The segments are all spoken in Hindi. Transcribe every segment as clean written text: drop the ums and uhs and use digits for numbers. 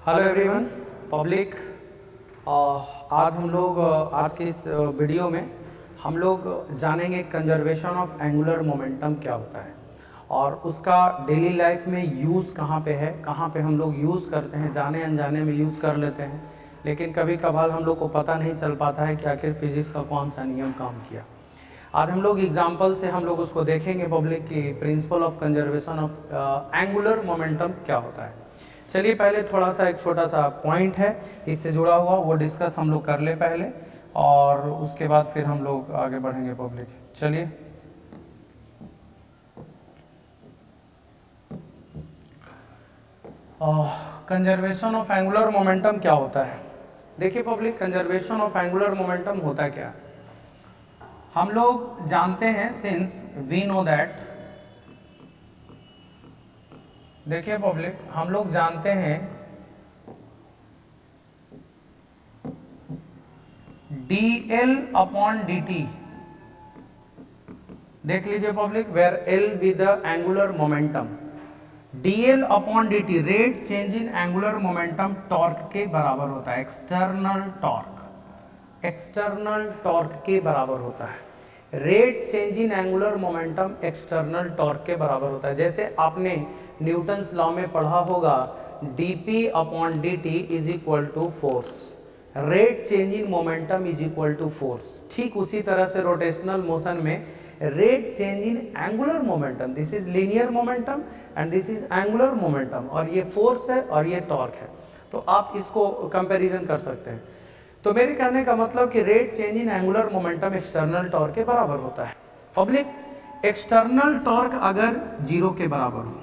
Hello everyone public. आज हम लोग आज के इस वीडियो में हम लोग जानेंगे कंजर्वेशन ऑफ एंगुलर मोमेंटम क्या होता है और उसका डेली लाइफ में यूज़ कहाँ पे है, कहाँ पे हम लोग यूज़ करते हैं, जाने अनजाने में यूज़ कर लेते हैं, लेकिन कभी कभार हम लोग को पता नहीं चल पाता है कि आखिर फिजिक्स का कौन सा नियम काम किया। आज हम लोग एग्जाम्पल से हम लोग उसको देखेंगे पब्लिक की principal of conservation of angular momentum क्या होता है। चलिए पहले थोड़ा सा एक छोटा सा पॉइंट है इससे जुड़ा हुआ वो डिस्कस हम लोग कर ले पहले और उसके बाद फिर हम लोग आगे बढ़ेंगे पब्लिक। चलिए कंजर्वेशन ऑफ एंगुलर मोमेंटम क्या होता है। देखिए public, conservation of angular momentum होता क्या, हम लोग जानते हैं सिंस वी नो दैट, देखिए पब्लिक हम लोग जानते हैं dl अपॉन dt, देख लीजिए public, where l be the angular momentum, dl upon dt rate change in angular momentum torque के बराबर होता है। एक्सटर्नल टॉर्क के बराबर होता है। Rate change in angular momentum external torque के बराबर होता है। जैसे आपने न्यूटन्स लॉ में पढ़ा होगा dp upon dt is equal to force, rate change in momentum is equal to force. ठीक उसी तरह से रोटेशनल मोशन में rate change in angular momentum, this is linear momentum and this is angular momentum, और ये फोर्स है और ये टॉर्क है, तो आप इसको कंपैरिजन कर सकते हैं। तो मेरे कहने का मतलब कि rate change in angular momentum external torque के बराबर होता है। पब्लिक, एक्सटर्नल टॉर्क अगर जीरो के बराबर हो,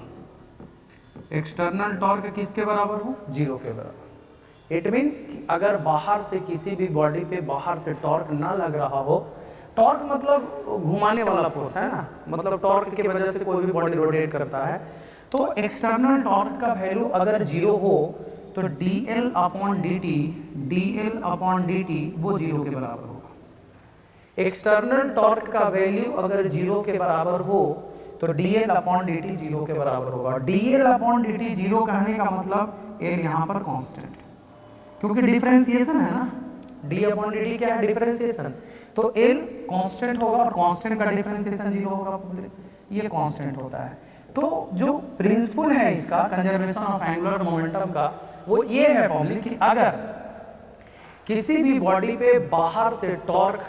एक्सटर्नल टॉर्क किसके बराबर हो, जीरो के बराबर, इट मीन्स अगर बाहर से किसी भी बॉडी पे बाहर से टॉर्क ना लग रहा हो, टॉर्क मतलब घुमाने वाला फोर्स है ना, मतलब टॉर्क की वजह से कोई भी बॉडी रोटेट करता है, तो एक्सटर्नल टॉर्क का वैल्यू अगर जीरो हो तो dl अपॉन dt वो जीरो के बराबर होगा। एक्सटर्नल टॉर्क का वैल्यू अगर जीरो के बराबर हो तो dl अपॉन dt जीरो के बराबर होगा। dl अपॉन dt जीरो कहने का मतलब l यहाँ पर कांस्टेंट, क्योंकि डिफरेंशिएशन है ना, d अपॉन dt क्या है, डिफरेंशिएशन, तो l कांस्टेंट होगा और कांस्टेंट का डिफरेंशिएशन जीरो होगा, ये कांस्टेंट होता है। तो जो प्रिंसिपल है इसका कंजर्वेशन ऑफ एंगुलर मोमेंटम का वो ये है पब्लिक कि अगर किसी भी बॉडी पे बाहर से टॉर्क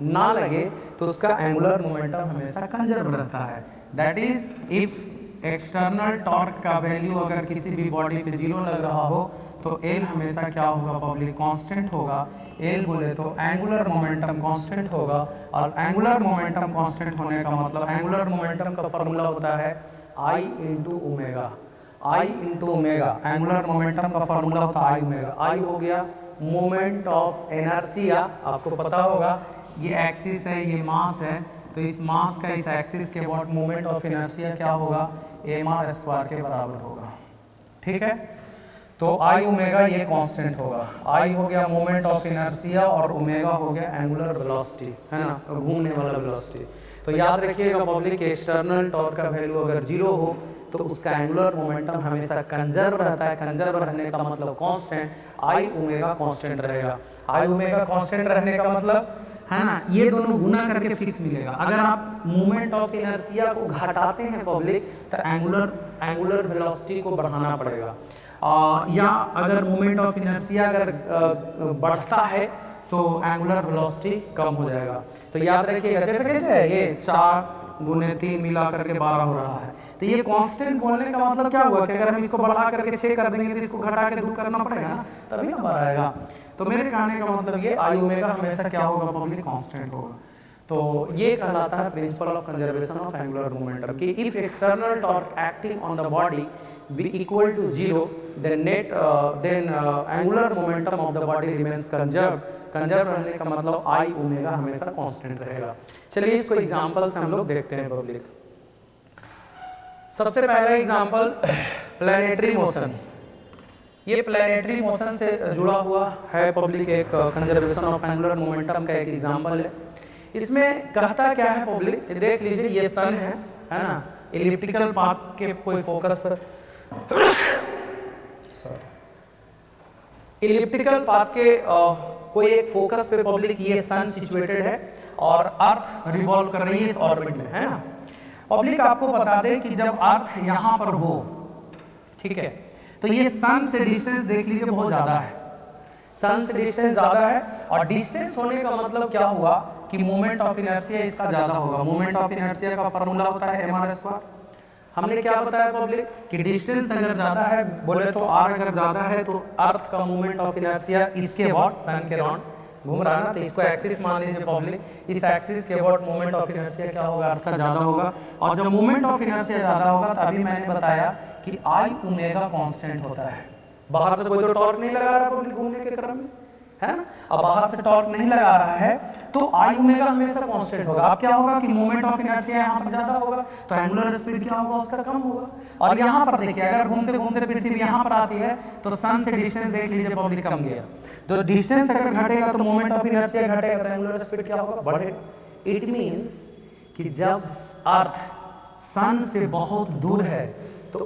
ना लगे तो उसका एंगुलर मोमेंटम हमेशा कंजर्व रहता है। That is if external torque का वैल्यू अगर किसी भी बॉडी पे जीरो लग रहा हो तो एल हमेशा क्या होगा पब्लिक, कांस्टेंट होगा। एल बोले तो एंगुलर मोमेंटम कांस्टेंट होगा, और एंगुलर मोमेंटम कांस्टेंट होने का मतलब एंगुलर मोमेंटम का फॉर्मूला होता है I into omega, I into omega, angular momentum का फॉर्मूला होता है I ओमेगा। I हो गया मोमेंट ऑफ इनर्शिया, आपको पता होगा ये एक्सिस है, ये मास है, तो इस मास का इस एक्सिस के अबाउट मोमेंट ऑफ इनर्शिया क्या होगा, mr स्क्वायर के बराबर होगा। ठीक है, तो I ओमेगा ये कांस्टेंट होगा। I हो गया मोमेंट ऑफ इनर्शिया और ओमेगा हो गया एंगुलर वेलोसिटी, है ना, घूमने वाला वेलोसिटी। तो याद रखिएगा पब्लिक, एक्सटर्नल टॉर्क का वैल्यू अगर जीरो हो तो उसका एंगुलर मोमेंटम हमेशा कंजर्व रहता है। कंजर्व रहने का मतलब कांस्टेंट, I ओमेगा कांस्टेंट रहेगा। I ओमेगा कांस्टेंट रहने का मतलब है ना, ये दोनों गुना करके फिक्स मिलेगा। अगर आप मूवमेंट ऑफ इनर्शिया को घटाते हैं पब्लिक तो एंगुलर वेलोसिटी को बढ़ाना पड़ेगा, या अगर मोमेंट ऑफ इनर्शिया अगर बढ़ता है तो एंगुलर वेलोसिटी कम हो जाएगा। तो याद रखिएगा, जैसे कैसे है ये 4 गुने 3 मिला करके 12 हो रहा है, तो ये कांस्टेंट बोलने का मतलब क्या हुआ कि अगर हम इसको बढ़ा करके 6 कर देंगे तो इसको घटा के 2 करना पड़ेगा ना, तभी ना बढ़ाएगा। तो मेरे कहने का मतलब ये I ओमेगा हमेशा क्या होगा पब्लिक, कांस्टेंट होगा। तो ये कहलाता है principle of conservation of angular momentum कि if external torque acting on the body be equal to zero, then angular momentum of the body remains conserved। Conserve रहने का मतलब I ओमेगा हमेशा कांस्टेंट रहेगा। चलिए इसको एग्जांपल से हम लोग देखते हैं पब्लिक। सबसे पहला एग्जांपल प्लैनेटरी मोशन, ये प्लैनेटरी मोशन से जुड़ा हुआ है पब्लिक, एक कंजर्वेशन ऑफ एंगुलर मोमेंटम का एक एग्जांपल है। इसमें कहता क्या है पब्लिक, देख लीजिए ये सन है ना, इलिप्टिकल पाथ के कोई फोकस पर इलिप्टिकल पाथ के कोई एक फोकस पे पब्लिक ये सन सिचुएटेड है और अर्थ रिवॉल्व कर रही है इस ऑर्बिट में, है ना। पब्लिक आपको बता दे कि जब अर्थ यहाँ पर हो, ठीक है, तो ये सन से डिस्टेंस देख लीजिए बहुत ज्यादा है, सन से डिस्टेंस ज्यादा है, और डिस्टेंस होने का मतलब क्या हुआ कि मोमेंट ऑफ इनर्शिया इसका ज्यादा होगा। मोमेंट ऑफ इनर्शिया का फॉर्मूला होता है mr²। हमने क्या बताया पब्लिक कि डिस्टेंस अगर ज्यादा है बोले तो r अगर ज्यादा है तो अर्थ का मोमेंट ऑफ इनर्शिया इसके अबाउट सन के राउंड घूम रहा है ना, तो इसको एक्सिस मान लीजिए पब्लिक। इस एक्सिस के अबाउट मोमेंट ऑफ इनर्शिया क्या होगा, अर्थ का ज्यादा होगा। और जब मोमेंट ऑफ इनर्शिया ज्यादा होगा तभी मैंने बताया कि आई ओमेगा कांस्टेंट होता है। बाहर से कोई तो टॉर्क नहीं लगा रहा पब्लिक घूमने के क्रम में, है ना। अब बाहर से टॉर्क नहीं लगा रहा है तो आई ओमेगा हमेशा कांस्टेंट होगा। अब क्या होगा कि मोमेंट ऑफ इनर्शिया यहाँ पर ज्यादा होगा तो एंगुलर स्पीड क्या होगा, उसका कम होगा। और यहाँ पर देखिए अगर घूमते घूमते पृथ्वी यहाँ पर आती है तो सन से डिस्टेंस देख लीजिए पब्लिक कम गया, तो डिस्टेंस अगर घटेगा तो मोमेंट ऑफ इनर्शिया घटेगा तो एंगुलर स्पीड क्या होगा, बढ़ेगा। इट मींस कि जब अर्थ सन से बहुत दूर है तो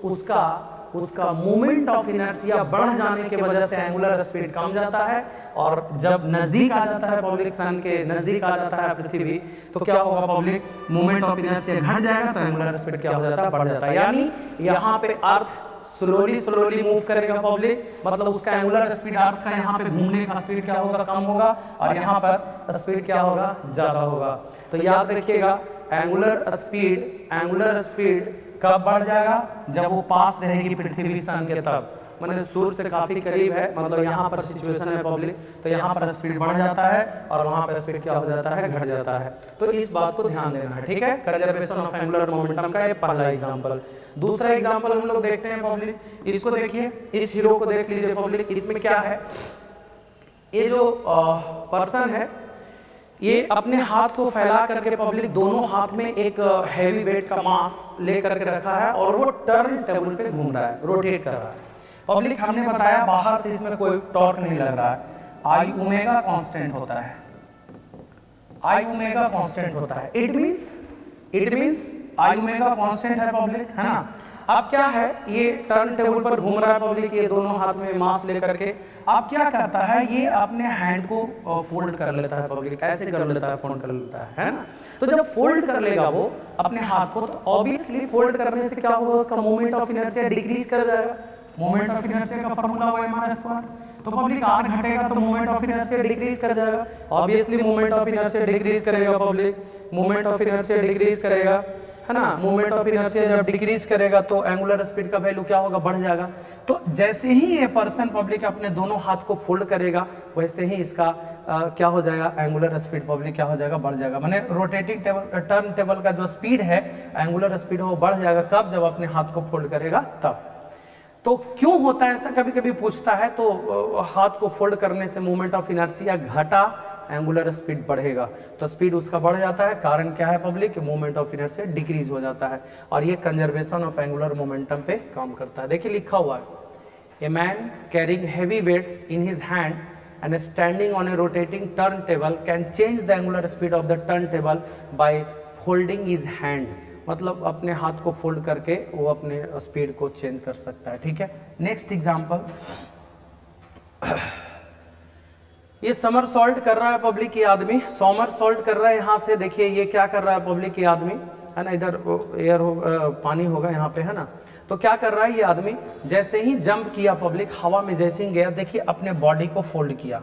उसका मोमेंट ऑफ इनर्शिया बढ़ जाने की वजह से एंगुलर स्पीड कम जाता है, और जब नजदीक आ जाता है पब्लिक सन के नजदीक आ जाता है पृथ्वी तो क्या होगा पब्लिक, मोमेंट ऑफ इनर्शिया घट जाएगा तो एंगुलर स्पीड क्या हो जाता है, बढ़ जाता है। यानी यहाँ पे अर्थ स्लोली मूव करेगा पब्लिक, मतलब उसका एंगुलर स्पीड अर्थ का यहाँ पे घूमने का स्पीड क्या होगा, कम होगा, और यहाँ पर स्पीड क्या होगा, ज्यादा होगा। तो याद रखिएगा एंगुलर स्पीड कब बढ़ जाएगा, जब वो पास रहेगी पृथ्वी सन के, तब माने सूर्य से काफी करीब है, मतलब यहाँ पर सिचुएशन है पब्लिक, तो यहाँ पर स्पीड बढ़ जाता है और वहाँ पर स्पीड क्या हो जाता है, घट जाता है। तो इस बात को ध्यान देना है, ठीक है। कंजर्वेशन ऑफ एंगुलर मोमेंटम का ये पहला एग्जांपल। दूसरा एग्जांपल हम लोग देखते हैं पब्लिक, इसको देखिए, इस हीरो को देख लीजिए पब्लिक। इसमें क्या है, ये जो पर्सन है ये अपने हाथ को फैला करके पब्लिक दोनों हाथ में एक हैवी वेट का मास लेकर के रखा है और वो टर्न टेबल पे घूम रहा है, रोटेट कर रहा है पब्लिक। हमने बताया बाहर से इसमें कोई टॉर्क नहीं लग रहा है, आई ओमेगा कांस्टेंट होता है, आई ओमेगा कांस्टेंट होता है। It means I omega constant है पब्लिक, है ना। अब क्या है, ये टर्न टेबल पर घूम रहा है पब्लिक, ये दोनों हाथ में मास लेकर के। अब क्या करता है, ये अपने हैंड को फोल्ड कर लेता है पब्लिक, ऐसे कर लेता है, फोल्ड कर लेता है ना। तो जब फोल्ड कर लेगा वो अपने हाथ को, तो ऑब्वियसली फोल्ड करने से क्या होगा, उसका मोमेंट ऑफ इनर्शिया डिक्रीज कर जाएगा। मोमेंट ऑफ इनर्शिया का फॉर्मूला हुआ mr², तो पब्लिक आर घटेगा तो मोमेंट ऑफ इनर्शिया डिक्रीज कर जाएगा। Obviously moment of inertia decrease करेगा public, moment of inertia decrease करेगा, है ना। मोमेंट ऑफ इनर्शिया जब डिक्रीज करेगा तो एंगुलर स्पीड का वैल्यू क्या होगा, बढ़ जाएगा। तो जैसे ही ये पर्सन पब्लिक अपने दोनों हाथ को फोल्ड करेगा वैसे ही इसका क्या हो जाएगा, एंगुलर स्पीड पब्लिक क्या हो जाएगा, बढ़ जाएगा। माने रोटेटिंग टेबल टर्न टेबल का जो स्पीड है, एंगुलर स्पीड वो बढ़ जाएगा। कब, जब अपने हाथ को फोल्ड करेगा तब। तो क्यों होता है ऐसा, कभी कभी पूछता है। तो हाथ को फोल्ड करने से मोमेंट ऑफ इनर्शिया घटा, एंगुलर स्पीड बढ़ेगा, तो स्पीड उसका बढ़ जाता है। कारण क्या है public, moment of inertia decrease हो जाता है, और ये कंजर्वेशन ऑफ एंगुलर मोमेंटम पे काम करता है। देखिए लिखा हुआ है, a man carrying heavy weights in his hand and standing on a rotating turntable can change the angular speed of the turntable by folding his hand। मतलब अपने हाथ को फोल्ड करके वो अपने स्पीड को चेंज कर सकता है, ठीक है। नेक्स्ट एग्जांपल, ये समर सॉल्ट कर रहा है पब्लिक, ये आदमी समर सॉल्ट कर रहा है। यहाँ से देखिए ये क्या कर रहा है पब्लिक, ये आदमी, है ना, इधर एयर हो पानी होगा यहाँ पे, है ना। तो क्या कर रहा है ये आदमी, जैसे ही जंप किया पब्लिक, हवा में जैसे ही गया, देखिए अपने बॉडी को फोल्ड किया।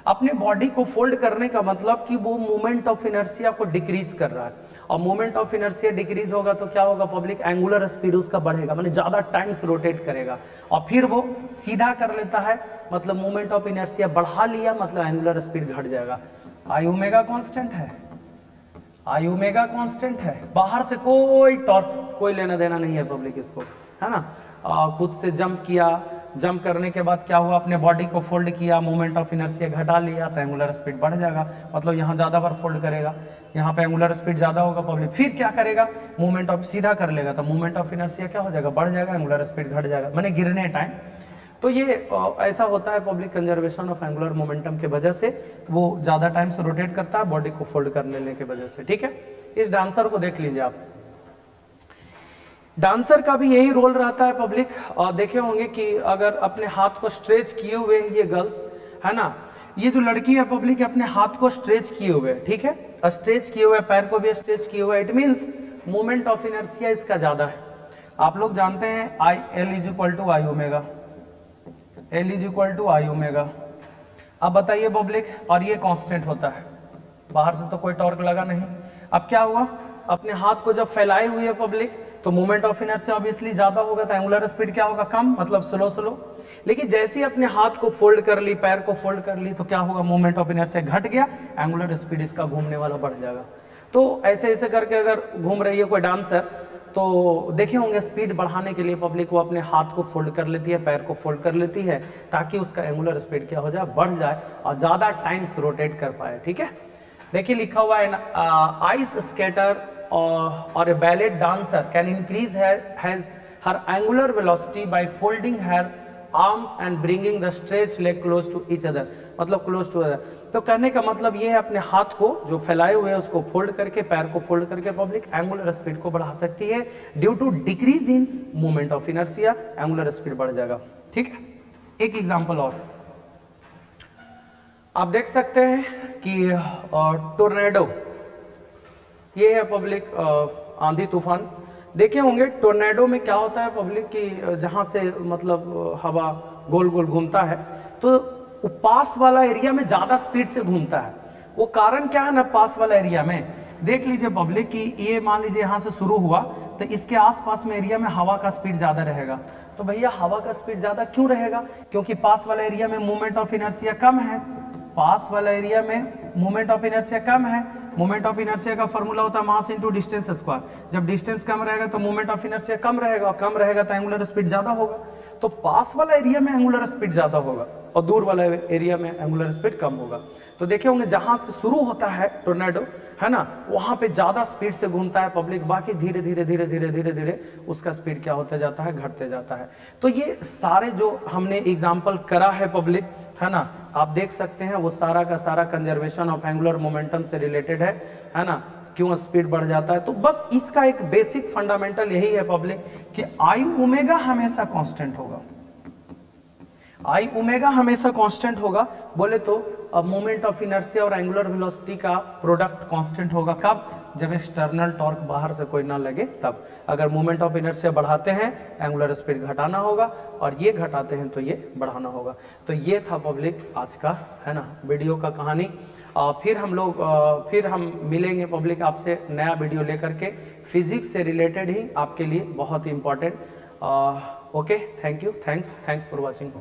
अपने बॉडी को फोल्ड करने का मतलब कि वो मोमेंट ऑफ इनर्शिया को डिक्रीज कर रहा है, और मोमेंट ऑफ इनर्शिया डिक्रीज होगा तो क्या होगा पब्लिक, एंगुलर स्पीड उसका बढ़ेगा, मतलब ज्यादा टाइम्स रोटेट करेगा, और फिर वो सीधा कर लेता है, मतलब मोमेंट ऑफ इनर्शिया बढ़ा लिया, मतलब एंगुलर स्पीड घट जाएगा। आई ओमेगा कांस्टेंट है, आई ओमेगा कांस्टेंट है, बाहर से कोई टॉर्क, कोई लेना देना नहीं है पब्लिक इसको, है ना। खुद से जंप किया, जंप करने के बाद क्या हुआ, अपने बॉडी को फोल्ड किया, मोमेंट ऑफ इनर्शिया घटा लिया, तो एंगुलर स्पीड बढ़ जाएगा, मतलब यहाँ ज्यादा बार फोल्ड करेगा, यहाँ पे एंगुलर स्पीड ज्यादा होगा पब्लिक। फिर क्या करेगा, मोमेंट ऑफ सीधा कर लेगा तो मोमेंट ऑफ इनर्शिया क्या हो जाएगा, बढ़ जाएगा, एंगुलर स्पीड घट जाएगा, माने गिरने टाइम। तो ये ऐसा होता है public conservation of angular momentum के वजह से, वो ज्यादा टाइम से रोटेट करता है बॉडी को फोल्ड कर लेने के वजह से, ठीक है। इस डांसर को देख लीजिए आप, डांसर का भी यही रोल रहता है पब्लिक। और देखे होंगे कि अगर अपने हाथ को स्ट्रेच किए हुए ये गर्ल्स है ना, ये जो लड़की है पब्लिक अपने हाथ को स्ट्रेच किए हुए, ठीक है, स्ट्रेच किए हुए, पैर को भी स्ट्रेच किए हुए, it means moment of inertia इसका ज्यादा है। आप लोग जानते हैं I L is equal to I omega, L is equal to I omega. अब बताइए पब्लिक, और ये कांस्टेंट होता है, बाहर से तो कोई टॉर्क लगा नहीं। अब क्या हुआ, अपने हाथ को जब फैलाए हुए है पब्लिक तो मोमेंट ऑफ इनर्शिया ऑब्वियसली ज्यादा होगा, तो एंगुलर स्पीड क्या होगा, कम, मतलब स्लो स्लो। लेकिन जैसे ही अपने हाथ को फोल्ड कर ली, पैर को फोल्ड कर ली, तो क्या होगा, मोमेंट ऑफ इनर्शिया घट गया, एंगुलर स्पीड इसका घूमने वाला बढ़ जाएगा। तो ऐसे ऐसे करके अगर घूम रही है कोई डांसर, तो देखे होंगे स्पीड बढ़ाने के लिए पब्लिक वो अपने हाथ को फोल्ड कर लेती है, पैर को फोल्ड कर लेती है, ताकि उसका एंगुलर स्पीड क्या हो जाए, बढ़ जाए और ज्यादा टाइम्स रोटेट कर पाए। ठीक है, देखिए लिखा हुआ है ice skater or a ballet dancer can increase her angular velocity by folding her arms and bringing the stretched leg close to each other, मतलब close to other। तो कहने का मतलब ये है अपने हाथ को जो फैलाए हुए है उसको फोल्ड करके, पैर को फोल्ड करके पब्लिक एंगुलर स्पीड को बढ़ा सकती है। Due to decrease in moment of inertia angular speed बढ़ जाएगा। ठीक है, एक एग्जांपल और आप देख सकते हैं कि टोर्नेडो, ये है पब्लिक आंधी तूफान। देखे होंगे टोर्नेडो में क्या होता है पब्लिक कि जहां से मतलब हवा गोल गोल घूमता है, तो पास वाला एरिया में ज्यादा स्पीड से घूमता है। वो कारण क्या है ना, पास वाला एरिया में देख लीजिए पब्लिक कि ये मान लीजिए यहाँ से शुरू हुआ, तो इसके आसपास में एरिया में हवा का स्पीड ज्यादा रहेगा। तो भैया हवा का स्पीड ज्यादा क्यों रहेगा, क्योंकि पास वाला एरिया में मोमेंट ऑफ इनर्शिया कम है, पास वाला एरिया में मोमेंट ऑफ इनर्शिया कम है। मोमेंट ऑफ इनर्शिया का फॉर्मूला होता है मास इनटू डिस्टेंस स्क्वायर। जब डिस्टेंस कम रहेगा तो मोमेंट ऑफ इनर्शिया कम रहेगा, और कम रहेगा तो एंगुलर स्पीड ज्यादा होगा। तो पास वाला एरिया में एंगुलर स्पीड ज्यादा होगा और दूर वाला एरिया में एंगुलर स्पीड कम होगा। तो देखे होंगे जहां से शुरू होता है टोर्नेडो है ना, वहां पे ज्यादा स्पीड से घूमता है पब्लिक, बाकी धीरे धीरे धीरे धीरे धीरे धीरे उसका स्पीड क्या होते जाता है, घटते जाता है। तो ये सारे जो हमने एग्जाम्पल करा है पब्लिक है ना, आप देख सकते हैं वो सारा का सारा कंजर्वेशन ऑफ एंगुलर मोमेंटम से रिलेटेड है ना, क्यों स्पीड बढ़ जाता है। तो बस इसका एक बेसिक फंडामेंटल यही है पब्लिक कि आई ओमेगा हमेशा कांस्टेंट होगा, आई ओमेगा हमेशा कांस्टेंट होगा। बोले तो मोमेंट ऑफ इनर्शिया और एंगुलर वेलोसिटी का प्रोडक्ट कांस्टेंट होगा, कब, जब एक्सटर्नल टॉर्क बाहर से कोई ना लगे तब। अगर मोमेंट ऑफ इनर्शिया बढ़ाते हैं एंगुलर स्पीड घटाना होगा, और ये घटाते हैं तो ये बढ़ाना होगा। तो ये था पब्लिक आज का है ना वीडियो का कहानी। फिर हम मिलेंगे पब्लिक आपसे नया वीडियो लेकर के, फिजिक्स से रिलेटेड ही आपके लिए बहुत ही important. Okay, thank you, thanks for watching.